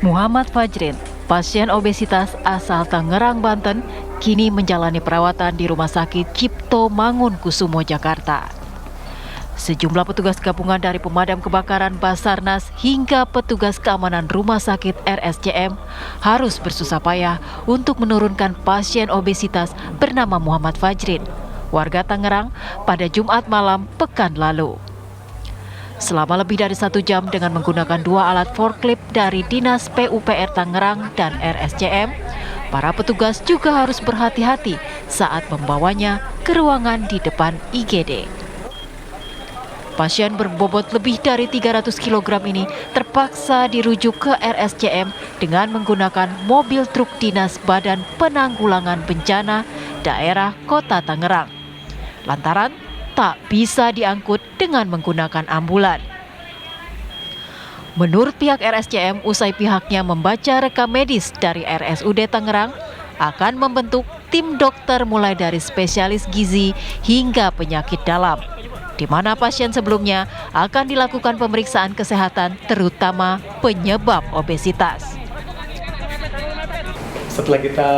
Muhammad Fajrin, pasien obesitas asal Tangerang, Banten, kini menjalani perawatan di Rumah Sakit Cipto Mangunkusumo, Jakarta. Sejumlah petugas gabungan dari pemadam kebakaran Basarnas hingga petugas keamanan Rumah Sakit RSCM harus bersusah payah untuk menurunkan pasien obesitas bernama Muhammad Fajrin, warga Tangerang, pada Jumat malam pekan lalu. Selama lebih dari 1 jam dengan menggunakan 2 alat forklift dari Dinas PUPR Tangerang dan RSCM, para petugas juga harus berhati-hati saat membawanya ke ruangan di depan IGD. Pasien berbobot lebih dari 300 kg ini terpaksa dirujuk ke RSCM dengan menggunakan mobil truk Dinas Badan Penanggulangan Bencana Daerah Kota Tangerang, lantaran tak bisa diangkut dengan menggunakan ambulan. Menurut pihak RSCM, usai pihaknya membaca rekam medis dari RSUD Tangerang, akan membentuk tim dokter mulai dari spesialis gizi hingga penyakit dalam, di mana pasien sebelumnya akan dilakukan pemeriksaan kesehatan terutama penyebab obesitas. Setelah kita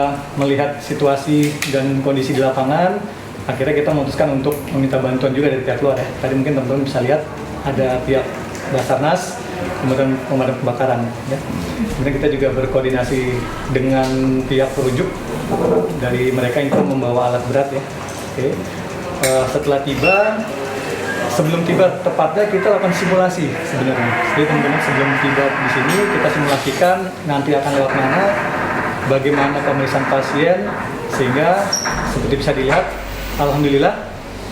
melihat situasi dan kondisi di lapangan, akhirnya kita memutuskan untuk meminta bantuan juga dari pihak luar ya. Tadi mungkin teman-teman bisa lihat ada pihak Basarnas, kemudian pemadam kebakaran ya. Kemudian kita juga berkoordinasi dengan pihak perujuk dari mereka yang membawa alat berat ya. Oke. Setelah tiba, sebelum tiba tepatnya kita lakukan simulasi sebenarnya. Jadi teman-teman sebelum tiba di sini kita simulasikan nanti akan lewat mana, bagaimana pemeriksaan pasien, sehingga seperti bisa dilihat, alhamdulillah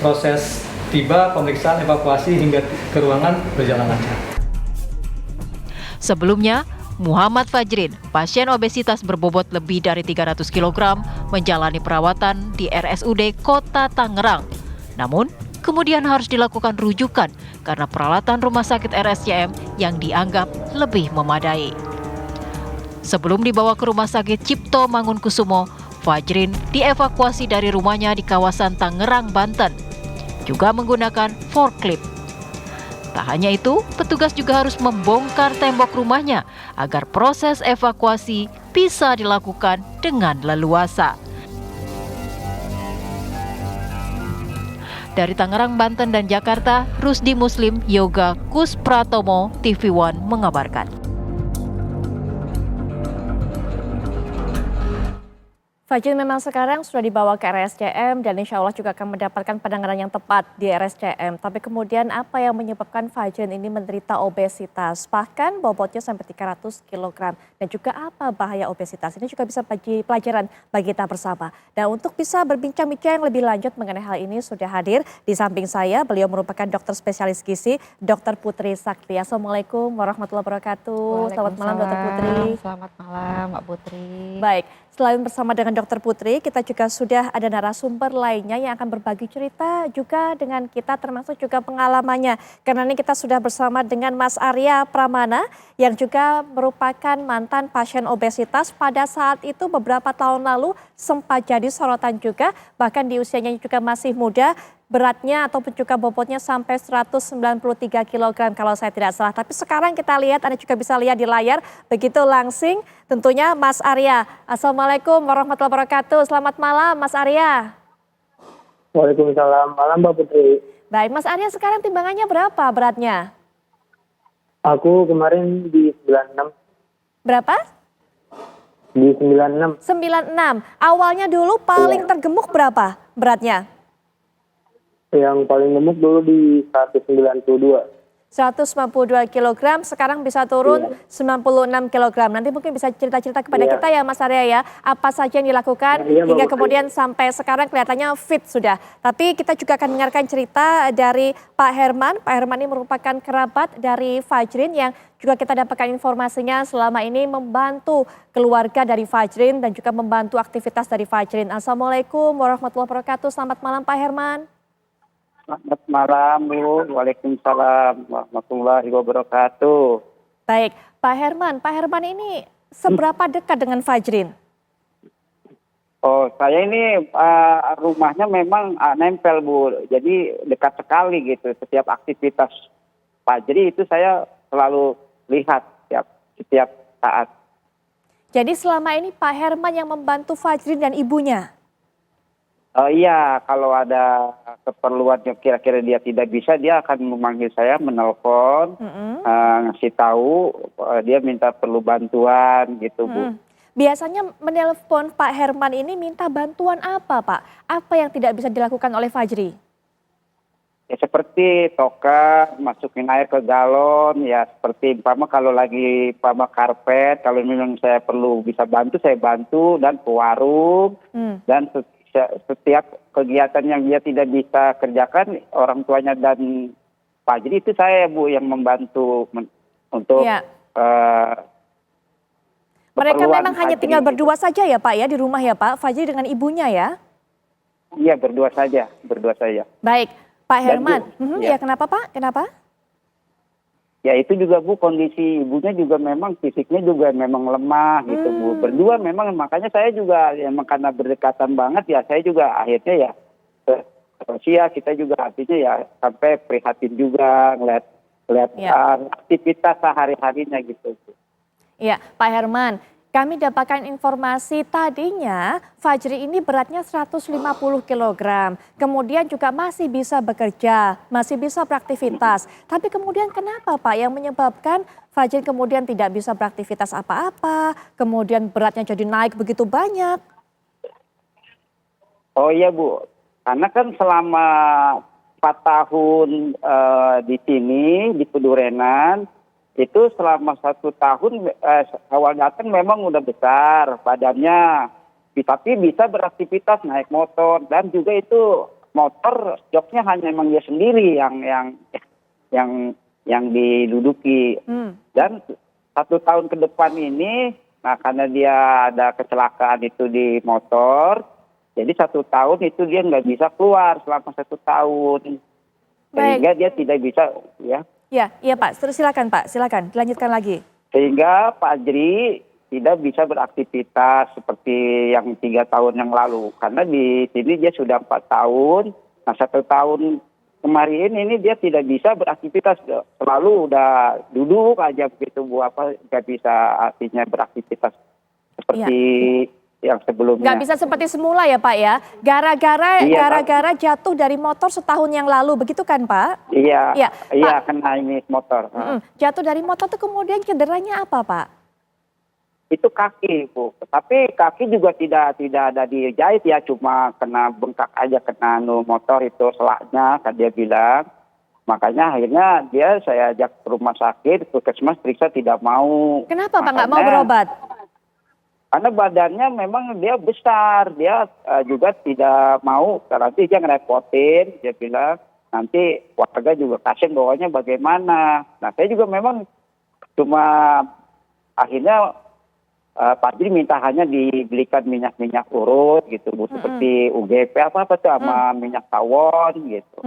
proses tiba, pemeriksaan, evakuasi hingga ke ruangan berjalan lancar. Sebelumnya, Muhammad Fajrin, pasien obesitas berbobot lebih dari 300 kg, menjalani perawatan di RSUD Kota Tangerang. Namun, kemudian harus dilakukan rujukan karena peralatan rumah sakit RSCM yang dianggap lebih memadai. Sebelum dibawa ke Rumah Sakit Cipto Mangunkusumo, Fajrin dievakuasi dari rumahnya di kawasan Tangerang, Banten, juga menggunakan forklift. Tak hanya itu, petugas juga harus membongkar tembok rumahnya agar proses evakuasi bisa dilakukan dengan leluasa. Dari Tangerang, Banten dan Jakarta, Rusdi Muslim, Yoga Kuspratomo, TV One mengabarkan. Fajrin memang sekarang sudah dibawa ke RSCM dan insya Allah juga akan mendapatkan penanganan yang tepat di RSCM. Tapi kemudian apa yang menyebabkan Fajrin ini menderita obesitas? Bahkan bobotnya sampai 300 kg. Dan juga apa bahaya obesitas? Ini juga bisa bagi pelajaran bagi kita bersama. Dan untuk bisa berbincang-bincang lebih lanjut mengenai hal ini sudah hadir di samping saya. Beliau merupakan dokter spesialis gizi, Dr. Putri Sakti. Assalamualaikum warahmatullahi wabarakatuh. Selamat malam Dr. Putri. Selamat malam Mbak Putri. Baik. Selain bersama dengan Dr. Putri, kita juga sudah ada narasumber lainnya yang akan berbagi cerita juga dengan kita termasuk juga pengalamannya. Karena ini kita sudah bersama dengan Mas Arya Pramana yang juga merupakan mantan pasien obesitas pada saat itu beberapa tahun lalu sempat jadi sorotan juga. Bahkan di usianya juga masih muda, beratnya ataupun juga bobotnya sampai 193 kg kalau saya tidak salah. Tapi sekarang kita lihat, Anda juga bisa lihat di layar begitu langsing tentunya Mas Arya. Assalamualaikum warahmatullahi wabarakatuh. Selamat malam Mas Arya. Waalaikumsalam. Malam Mbak Putri. Baik, Mas Arya sekarang timbangannya berapa beratnya? Aku kemarin di 96. Berapa? Di 96. 96. Awalnya dulu paling tergemuk berapa beratnya? Yang paling gemuk dulu di 192. 192 kg, sekarang bisa turun 96 kg. Nanti mungkin bisa cerita-cerita kepada kita ya Mas Arya ya, apa saja yang dilakukan hingga kemudian sampai sekarang kelihatannya fit sudah. Tapi kita juga akan dengarkan cerita dari Pak Herman. Pak Herman ini merupakan kerabat dari Fajrin yang juga kita dapatkan informasinya selama ini membantu keluarga dari Fajrin dan juga membantu aktivitas dari Fajrin. Assalamualaikum warahmatullahi wabarakatuh. Selamat malam Pak Herman. Selamat malam Bu. Waalaikumsalam warahmatullahi wabarakatuh. Baik, Pak Herman ini seberapa dekat dengan Fajrin? Oh, saya ini rumahnya memang nempel Bu. Jadi dekat sekali gitu. Setiap aktivitas Fajri itu saya selalu lihat setiap saat. Jadi selama ini Pak Herman yang membantu Fajri dan ibunya? Iya, kalau ada keperluan yang kira-kira dia tidak bisa, dia akan memanggil saya, menelpon, ngasih tahu dia minta perlu bantuan gitu, Bu. Biasanya menelpon Pak Herman ini minta bantuan apa, Pak? Apa yang tidak bisa dilakukan oleh Fajri? Ya seperti toka, masukin air ke galon, ya seperti kalau lagi karpet, kalau memang saya perlu bisa bantu, saya bantu, dan ke warung, dan setiap kegiatan yang dia tidak bisa kerjakan, orang tuanya dan Fajri itu saya, Bu, yang membantu untuk mereka memang hanya Fajri, tinggal berdua saja ya Pak ya di rumah ya Pak, Fajri dengan ibunya ya? Iya, berdua saja. Baik, Pak Herman, ya. ya kenapa Pak? Kenapa? Ya itu juga, Bu, kondisi ibunya juga memang fisiknya juga memang lemah gitu, Bu. Berdua memang, makanya saya juga emang karena berdekatan banget ya, saya juga akhirnya ya sosial, kita juga artinya ya sampai prihatin juga ngeliat aktivitas sehari-harinya gitu. Ya, Pak Herman, kami dapatkan informasi tadinya Fajri ini beratnya 150 kg. Kemudian juga masih bisa bekerja, masih bisa beraktivitas. Tapi kemudian kenapa Pak yang menyebabkan Fajri kemudian tidak bisa beraktivitas apa-apa, kemudian beratnya jadi naik begitu banyak? Oh iya, Bu, karena kan selama 4 tahun di sini, di Pedurenan, itu selama 1 tahun awal datang memang udah besar badannya, tapi bisa beraktivitas naik motor, dan juga itu motor joknya hanya memang dia sendiri yang diduduki. Dan 1 tahun ke depan ini, nah karena dia ada kecelakaan itu di motor, jadi 1 tahun itu dia nggak bisa keluar selama 1 tahun, sehingga dia tidak bisa Ya, iya Pak, terus silakan Pak, silakan dilanjutkan lagi. Sehingga Fajri tidak bisa beraktivitas seperti yang 3 tahun yang lalu. Karena di sini dia sudah 4 tahun, nah 1 tahun kemarin ini dia tidak bisa beraktivitas. Selalu udah duduk aja begitu, Bu, nggak bisa artinya beraktivitas seperti yang sebelumnya. Nggak bisa seperti semula ya Pak ya, gara-gara jatuh dari motor setahun yang lalu, begitu kan Pak? Iya, kena ini motor. Jatuh dari motor tuh kemudian cederanya apa Pak? Itu kaki, Bu. Tapi kaki juga tidak ada dijahit ya, cuma kena bengkak aja, kena motor itu selaknya, kan dia bilang. Makanya akhirnya saya ajak ke rumah sakit, puskesmas periksa tidak mau. Kenapa Pak nggak mau berobat? Karena badannya memang dia besar, dia juga tidak mau, nanti dia ngerepotin, dia bilang nanti warga juga kasihan bawanya bagaimana. Nah saya juga memang cuma akhirnya Fajri minta hanya dibelikan minyak-minyak urut gitu, Bu, seperti UGP apa tuh sama minyak tawon gitu.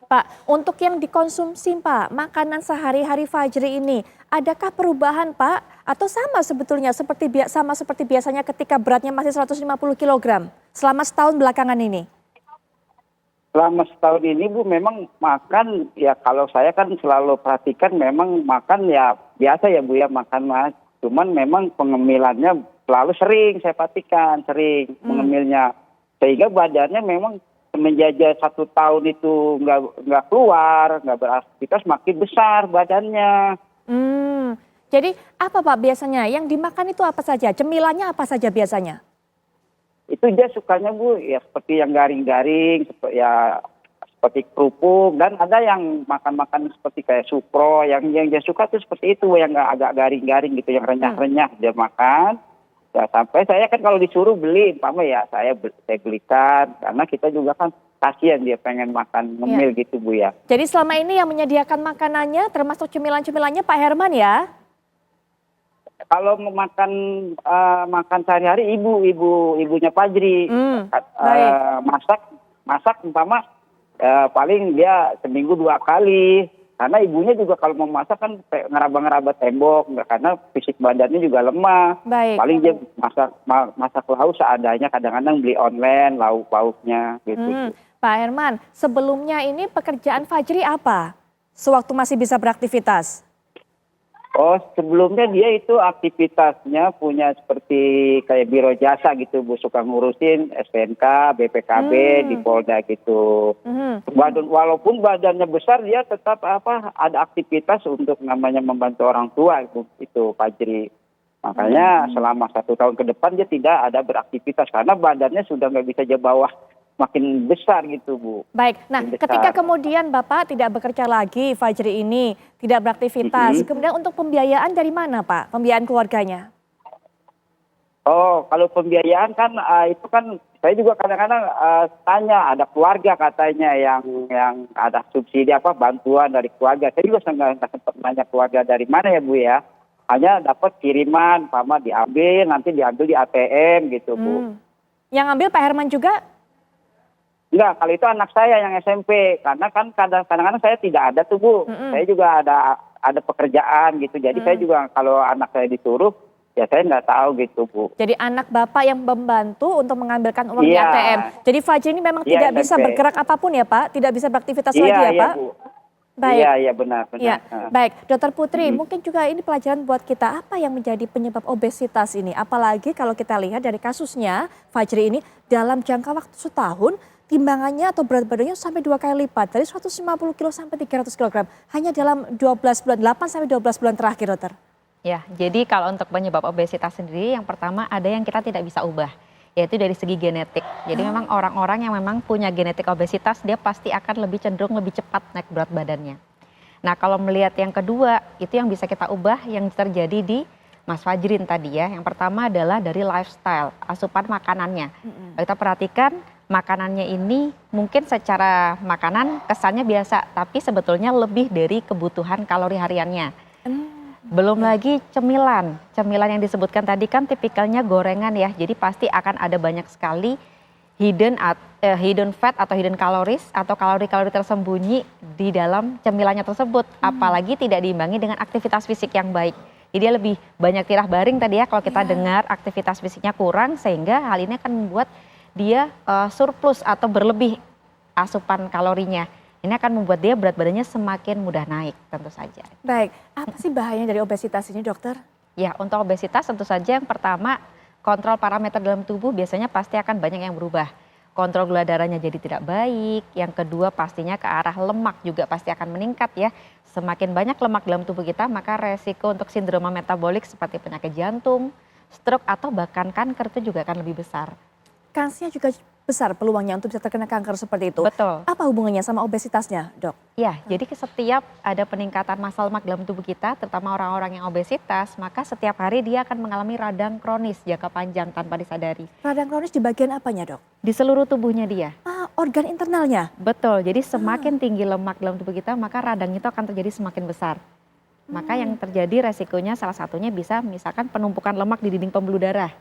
Pak, untuk yang dikonsumsi Pak, makanan sehari-hari Fajri ini, adakah perubahan Pak? Atau sama sebetulnya seperti biasanya ketika beratnya masih 150 kg selama setahun belakangan ini? Selama setahun ini, Bu, memang makan ya, kalau saya kan selalu perhatikan memang makan ya biasa ya, Bu, ya makan Mas. Cuman memang pengemilannya selalu sering saya perhatikan, pengemilnya. Sehingga badannya memang menjajah 1 tahun itu nggak keluar, nggak beraktivitas, makin besar badannya. Jadi apa Pak biasanya? Yang dimakan itu apa saja? Cemilannya apa saja biasanya? Itu dia sukanya, Bu, ya seperti yang garing-garing, seperti kerupuk, dan ada yang makan-makan seperti kayak sukro, yang dia suka tuh seperti itu, yang agak garing-garing gitu, yang renyah-renyah dia makan. Ya, sampai saya kan kalau disuruh beli, saya belikan, karena kita juga kan kasihan dia pengen makan ngemil gitu, Bu, ya. Jadi selama ini yang menyediakan makanannya termasuk cemilan-cemilannya Pak Herman ya? Kalau mau makan sehari-hari ibunya Fajri. Masak paling dia seminggu 2 kali. Karena ibunya juga kalau mau masak kan ngeraba-ngeraba tembok, karena fisik badannya juga lemah. Paling dia masak lauk seadanya, kadang-kadang beli online lauk-lauknya gitu. Pak Herman, sebelumnya ini pekerjaan Fajri apa? Sewaktu masih bisa beraktivitas? Oh, sebelumnya dia itu aktivitasnya punya seperti kayak biro jasa gitu, Bu. Suka ngurusin STNK, BPKB di Polda gitu. Walaupun badannya besar, dia tetap ada aktivitas untuk namanya membantu orang tua itu Fajri. Makanya selama 1 tahun ke depan dia tidak ada beraktivitas karena badannya sudah nggak bisa jauh bawah, makin besar gitu, Bu. Baik, nah Makin ketika besar. kemudian Bapak tidak bekerja lagi, Fajri ini tidak beraktivitas, kemudian untuk pembiayaan dari mana Pak, pembiayaan keluarganya? Oh, kalau pembiayaan kan itu kan saya juga kadang-kadang tanya ada keluarga katanya yang ada subsidi bantuan dari keluarga. Saya juga nggak sempat nanya keluarga dari mana ya, Bu ya. Hanya dapat kiriman, diambil nanti diambil di ATM gitu, Bu. Yang ambil Pak Herman juga? Enggak, kalau itu anak saya yang SMP, karena kan kadang-kadang saya tidak ada tuh, Bu. Saya juga ada pekerjaan gitu. Jadi saya juga kalau anak saya disuruh, ya saya nggak tahu gitu, Bu. Jadi anak Bapak yang membantu untuk mengambilkan uang di Iya. ATM. Jadi Fajri ini memang Iya, tidak bisa SMP. bergerak apapun ya Pak? Tidak bisa beraktivitas Iya, lagi ya iya, Pak? Bu. Baik. Iya, benar. Ya, baik, Dokter Putri, mungkin juga ini pelajaran buat kita apa yang menjadi penyebab obesitas ini. Apalagi kalau kita lihat dari kasusnya Fajri ini dalam jangka waktu setahun timbangannya atau berat badannya sampai 2 kali lipat dari 150 kilo sampai 300 kg hanya dalam 12 bulan, 8 sampai 12 bulan terakhir, Dokter. Ya, jadi kalau untuk penyebab obesitas sendiri yang pertama ada yang kita tidak bisa ubah, yaitu dari segi genetik. Jadi memang orang-orang yang memang punya genetik obesitas dia pasti akan lebih cenderung lebih cepat naik berat badannya. Nah, kalau melihat yang kedua, itu yang bisa kita ubah yang terjadi di Mas Fajrin tadi ya. Yang pertama adalah dari lifestyle, asupan makanannya. Kalau kita perhatikan makanannya ini mungkin secara makanan kesannya biasa, tapi sebetulnya lebih dari kebutuhan kalori hariannya. Belum lagi cemilan. Cemilan yang disebutkan tadi kan tipikalnya gorengan ya. Jadi pasti akan ada banyak sekali hidden fat atau hidden calories atau kalori-kalori tersembunyi di dalam cemilannya tersebut. Apalagi tidak diimbangi dengan aktivitas fisik yang baik. Jadi dia lebih banyak tirah baring tadi ya kalau kita dengar aktivitas fisiknya kurang sehingga hal ini akan membuat dia surplus atau berlebih asupan kalorinya. Ini akan membuat dia berat badannya semakin mudah naik tentu saja. Baik, apa sih bahayanya dari obesitas ini, Dokter? Ya, untuk obesitas tentu saja yang pertama kontrol parameter dalam tubuh biasanya pasti akan banyak yang berubah. Kontrol gula darahnya jadi tidak baik. Yang kedua pastinya ke arah lemak juga pasti akan meningkat ya. Semakin banyak lemak dalam tubuh kita maka resiko untuk sindroma metabolik seperti penyakit jantung, stroke atau bahkan kanker itu juga akan lebih besar. Kansnya juga besar peluangnya untuk bisa terkena kanker seperti itu. Betul. Apa hubungannya sama obesitasnya, Dok? Ya, jadi setiap ada peningkatan massa lemak dalam tubuh kita, terutama orang-orang yang obesitas, maka setiap hari dia akan mengalami radang kronis jangka panjang tanpa disadari. Radang kronis di bagian apanya, Dok? Di seluruh tubuhnya dia. Organ internalnya? Betul, jadi semakin tinggi lemak dalam tubuh kita, maka radang itu akan terjadi semakin besar. Maka yang terjadi resikonya salah satunya bisa misalkan penumpukan lemak di dinding pembuluh darah.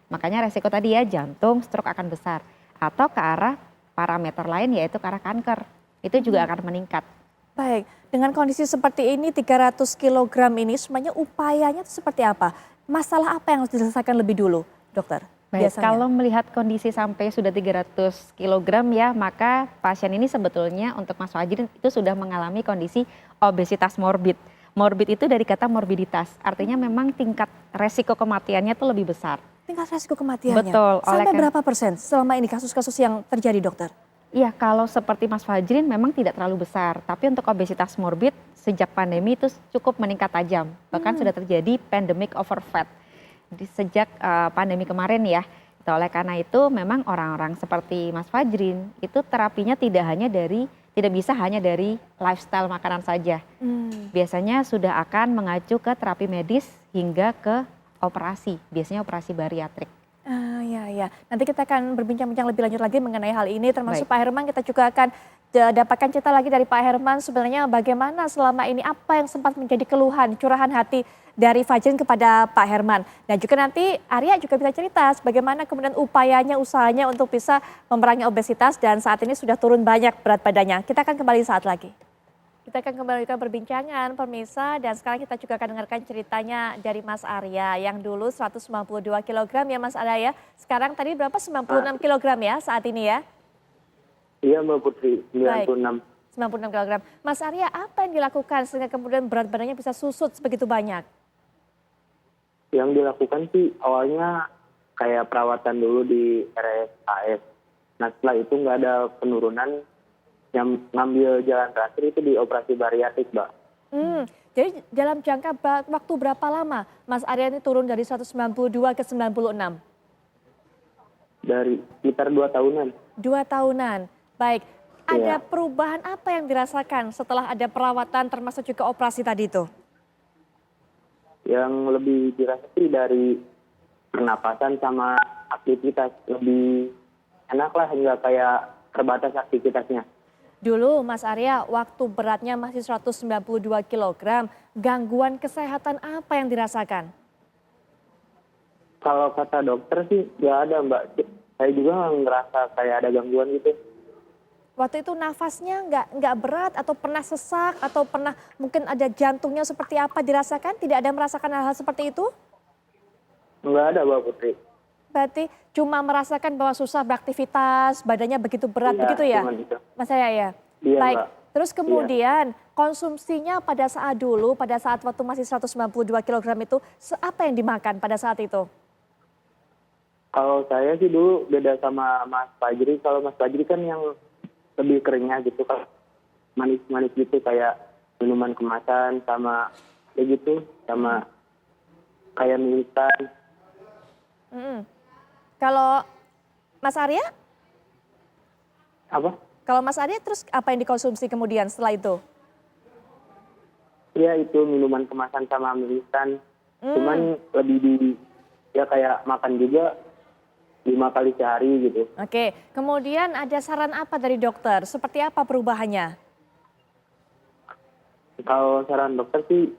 Makanya resiko tadi ya jantung, stroke akan besar. Atau ke arah parameter lain yaitu ke arah kanker. Itu juga akan meningkat. Baik, dengan kondisi seperti ini 300 kg ini sebenarnya upayanya itu seperti apa? Masalah apa yang harus diselesaikan lebih dulu, Dokter? Baik, Biasanya? kalau melihat kondisi sampai sudah 300 kg ya, maka pasien ini sebetulnya untuk Mas Fajrin itu sudah mengalami kondisi obesitas morbid. Morbid itu dari kata morbiditas, artinya memang tingkat resiko kematiannya itu lebih besar. Tingkat resiko kematiannya? Betul. Sampai berapa persen selama ini kasus-kasus yang terjadi, Dokter? Iya, kalau seperti Mas Fajrin memang tidak terlalu besar, tapi untuk obesitas morbid sejak pandemi itu cukup meningkat tajam. Bahkan sudah terjadi pandemic over fat sejak pandemi kemarin ya. Oleh karena itu memang orang-orang seperti Mas Fajrin itu terapinya tidak bisa hanya dari lifestyle makanan saja. Biasanya sudah akan mengacu ke terapi medis hingga ke operasi, biasanya operasi bariatrik. Ya. Nanti kita akan berbincang-bincang lebih lanjut lagi mengenai hal ini, termasuk Baik. Pak Herman. Kita juga akan dapatkan cerita lagi dari Pak Herman sebenarnya bagaimana selama ini apa yang sempat menjadi keluhan, curahan hati dari Fajrin kepada Pak Herman. Dan juga nanti Arya juga bisa cerita bagaimana kemudian upayanya, usahanya untuk bisa memerangi obesitas dan saat ini sudah turun banyak berat badannya. Kita akan kembali saat lagi. Kita akan kembalikan perbincangan pemirsa dan sekarang kita juga akan dengarkan ceritanya dari Mas Arya yang dulu 192 kg ya Mas Arya ya. Sekarang tadi berapa 96 kg ya saat ini ya? Iya Mbak Putri, 96. 96 kg. Mas Arya, apa yang dilakukan sehingga kemudian berat badannya bisa susut sebegitu banyak? Yang dilakukan sih awalnya kayak perawatan dulu di RSAS. Nah setelah itu nggak ada penurunan, yang ngambil jalan terakhir itu di operasi bariatrik, Mbak. Jadi dalam jangka waktu berapa lama Mas Arya ini turun dari 192 ke 96? Dari sekitar 2 tahunan. 2 tahunan. Baik, ada Iya. perubahan apa yang dirasakan setelah ada perawatan termasuk juga operasi tadi itu? Yang lebih dirasa sih dari pernapasan sama aktivitas. Lebih enak lah, nggak kayak terbatas aktivitasnya. Dulu Mas Arya waktu beratnya masih 192 kg, gangguan kesehatan apa yang dirasakan? Kalau kata dokter sih nggak ada, Mbak. Saya juga nggak ngerasa kayak ada gangguan gitu. Waktu itu nafasnya nggak berat atau pernah sesak atau pernah mungkin ada jantungnya seperti apa dirasakan? Tidak ada merasakan hal-hal seperti itu? Nggak ada, Mbak Putri. Berarti cuma merasakan bahwa susah beraktivitas, badannya begitu berat Iya, begitu ya? cuma gitu. Mas Arya ya? Iya, Baik, Mbak. terus kemudian konsumsinya pada saat dulu, pada saat waktu masih 192 kg itu, apa yang dimakan pada saat itu? Kalau saya sih dulu beda sama Mas Fajri. Kalau Mas Fajri kan yang lebih keringnya gitu kan, manis-manis gitu kayak minuman kemasan sama kayak gitu, sama kayak mie instan. Mm-mm. Kalau Mas Arya? Apa? Kalau Mas Arya terus apa yang dikonsumsi kemudian setelah itu? Ya itu minuman kemasan sama mie instan. Cuman lebih di ya kayak makan juga 5 kali sehari gitu. Oke, kemudian ada saran apa dari dokter? Seperti apa perubahannya? Kalau saran dokter sih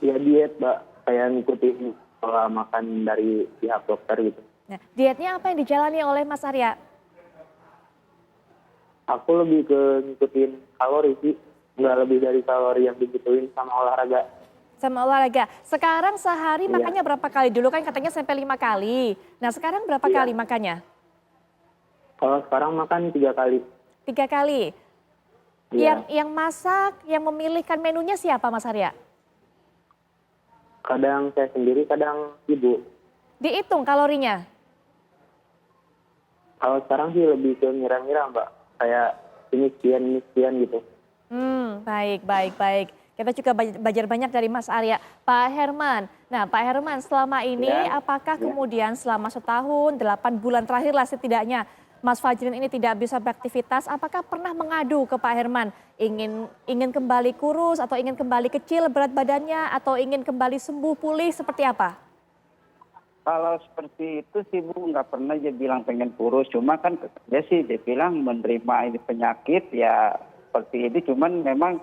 ya diet, Mbak, kayak ngikutin pola makan dari pihak dokter gitu. Nah, dietnya apa yang dijalani oleh Mas Arya? Aku lebih ke ngikutin kalori sih, nggak lebih dari kalori yang dibutuhin sama olahraga. Sama olahraga. Sekarang sehari Iya. makannya berapa kali? Dulu kan katanya sampai 5 kali. Nah sekarang berapa Iya. kali makannya? Kalau sekarang makan 3 kali. 3 kali. Iya. Yang masak, yang memilihkan menunya siapa Mas Arya? Kadang saya sendiri, kadang ibu. Dihitung kalorinya? Kalau sekarang sih lebih ke ngira-ngira, Mbak. Kayak ini sekian gitu. Baik. Kita juga belajar banyak dari Mas Arya. Pak Herman, nah Pak Herman selama ini apakah kemudian selama setahun, 8 bulan terakhir lah setidaknya, Mas Fajrin ini tidak bisa beraktivitas, apakah pernah mengadu ke Pak Herman? Ingin kembali kurus atau ingin kembali kecil berat badannya atau ingin kembali sembuh pulih seperti apa? Kalau seperti itu sih Bu nggak pernah dia bilang pengen kurus, cuma kan dia bilang menerima ini penyakit ya seperti ini, cuman memang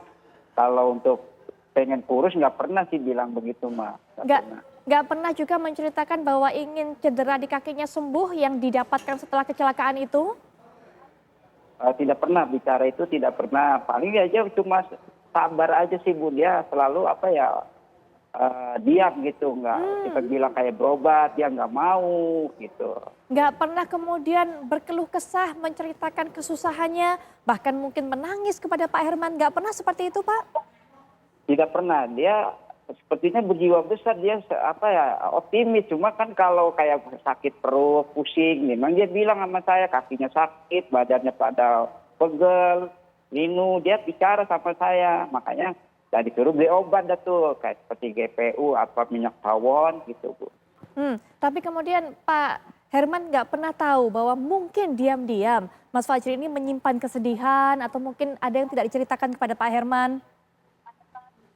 kalau untuk pengen kurus nggak pernah sih bilang begitu Mas. Nggak pernah juga menceritakan bahwa ingin cedera di kakinya sembuh yang didapatkan setelah kecelakaan itu? Tidak pernah bicara itu, tidak pernah. Paling aja cuma sabar aja sih Bu, dia selalu diam gitu, nggak kita bilang kayak berobat dia nggak mau gitu. Nggak pernah kemudian berkeluh kesah menceritakan kesusahannya, bahkan mungkin menangis kepada Pak Herman, nggak pernah seperti itu Pak? Tidak pernah, dia sepertinya berjiwa besar, dia optimis, cuma kan kalau kayak sakit perut, pusing, memang dia bilang sama saya kakinya sakit, badannya pada pegel, linu, dia bicara sama saya, makanya dan disuruh beli obat dah tuh, kayak seperti GPU, minyak tawon gitu Bu. Tapi kemudian Pak Herman nggak pernah tahu bahwa mungkin diam-diam Mas Fajri ini menyimpan kesedihan atau mungkin ada yang tidak diceritakan kepada Pak Herman?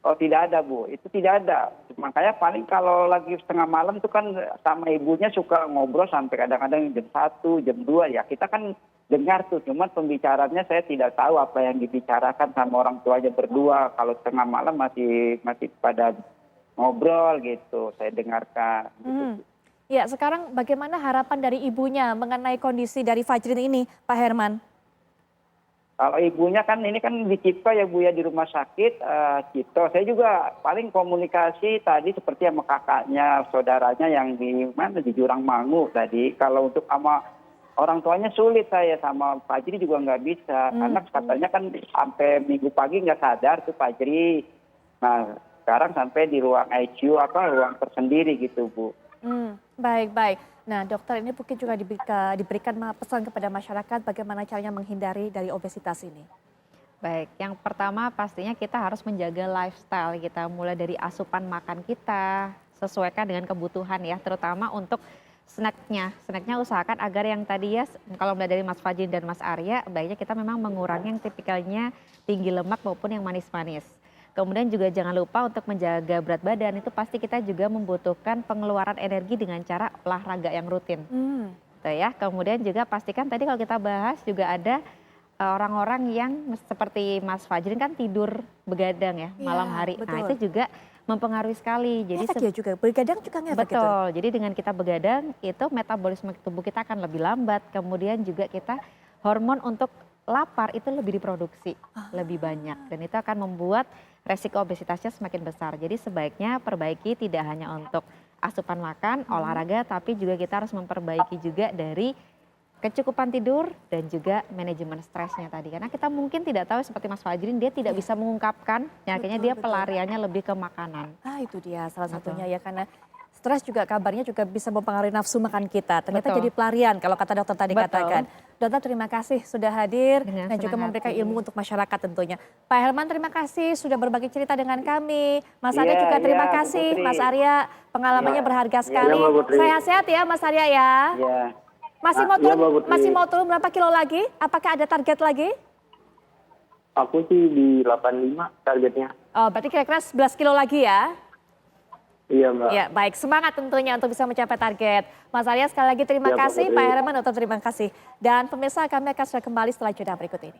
Oh tidak ada Bu, itu tidak ada. Makanya paling kalau lagi setengah malam itu kan sama ibunya suka ngobrol sampai kadang-kadang jam 1, jam 2 ya. Kita kan dengar tuh, cuman pembicaranya saya tidak tahu apa yang dibicarakan sama orang tuanya berdua. Kalau setengah malam masih pada ngobrol gitu, saya dengarkan. Gitu. Ya sekarang bagaimana harapan dari ibunya mengenai kondisi dari Fajrin ini Pak Herman? Kalau ibunya kan ini kan di Cipto ya Bu ya, di rumah sakit Cipto. Saya juga paling komunikasi tadi seperti sama kakaknya, saudaranya yang di Jurang Mangu tadi. Kalau untuk sama orang tuanya sulit saya sama Fajri juga nggak bisa. Karena katanya kan sampai minggu pagi nggak sadar tuh Fajri. Nah sekarang sampai di ruang ICU ruang tersendiri gitu Bu. Baik. Nah dokter, ini mungkin juga diberikan pesan kepada masyarakat bagaimana caranya menghindari dari obesitas ini. Baik, yang pertama pastinya kita harus menjaga lifestyle kita, mulai dari asupan makan kita, sesuaikan dengan kebutuhan ya, terutama untuk snacknya usahakan agar yang tadi ya, kalau mulai dari Mas Fajrin dan Mas Arya, baiknya kita memang mengurangi yang tipikalnya tinggi lemak maupun yang manis-manis. Kemudian juga jangan lupa untuk menjaga berat badan, itu pasti kita juga membutuhkan pengeluaran energi dengan cara olahraga yang rutin. Tuh ya, kemudian juga pastikan tadi kalau kita bahas juga ada orang-orang yang seperti Mas Fajrin kan tidur begadang ya malam hari. Betul. Nah itu juga mempengaruhi sekali. Jadi Efek ya juga, begadang juga ngefek gitu. betul. Jadi dengan kita begadang itu metabolisme tubuh kita akan lebih lambat. Kemudian juga kita hormon untuk lapar itu lebih diproduksi lebih banyak dan itu akan membuat resiko obesitasnya semakin besar. Jadi sebaiknya perbaiki tidak hanya untuk asupan makan, olahraga, tapi juga kita harus memperbaiki juga dari kecukupan tidur dan juga manajemen stresnya tadi. Karena kita mungkin tidak tahu seperti Mas Fajrin, dia tidak bisa mengungkapkan, ya akhirnya dia pelariannya lebih ke makanan. Itu dia salah satunya ya, karena stres juga kabarnya juga bisa mempengaruhi nafsu makan kita. Ternyata Betul. jadi pelarian kalau kata dokter tadi Betul. katakan. Dokter terima kasih sudah hadir Dengan dan juga senang memberikan hati. ilmu untuk masyarakat tentunya. Pak Herman terima kasih sudah berbagi cerita dengan kami. Mas Iya, Arya juga terima iya, Bu kasih. Putri. Mas Arya pengalamannya berharga sekali. Mbak Putri. Sehat-sehat ya Mas Arya ya. Ya. Masih Iya, Mbak Putri. masih mau turun berapa kilo lagi? Apakah ada target lagi? Aku sih di 85 targetnya. Oh, berarti kira-kira 11 kilo lagi ya? Iya Mbak. Ya, baik. Semangat tentunya untuk bisa mencapai target. Mas Arya sekali lagi terima Ya, Mbak kasih. Putri. Pak Herman, terima kasih. Dan pemirsa, kami akan segera kembali setelah jeda berikut ini.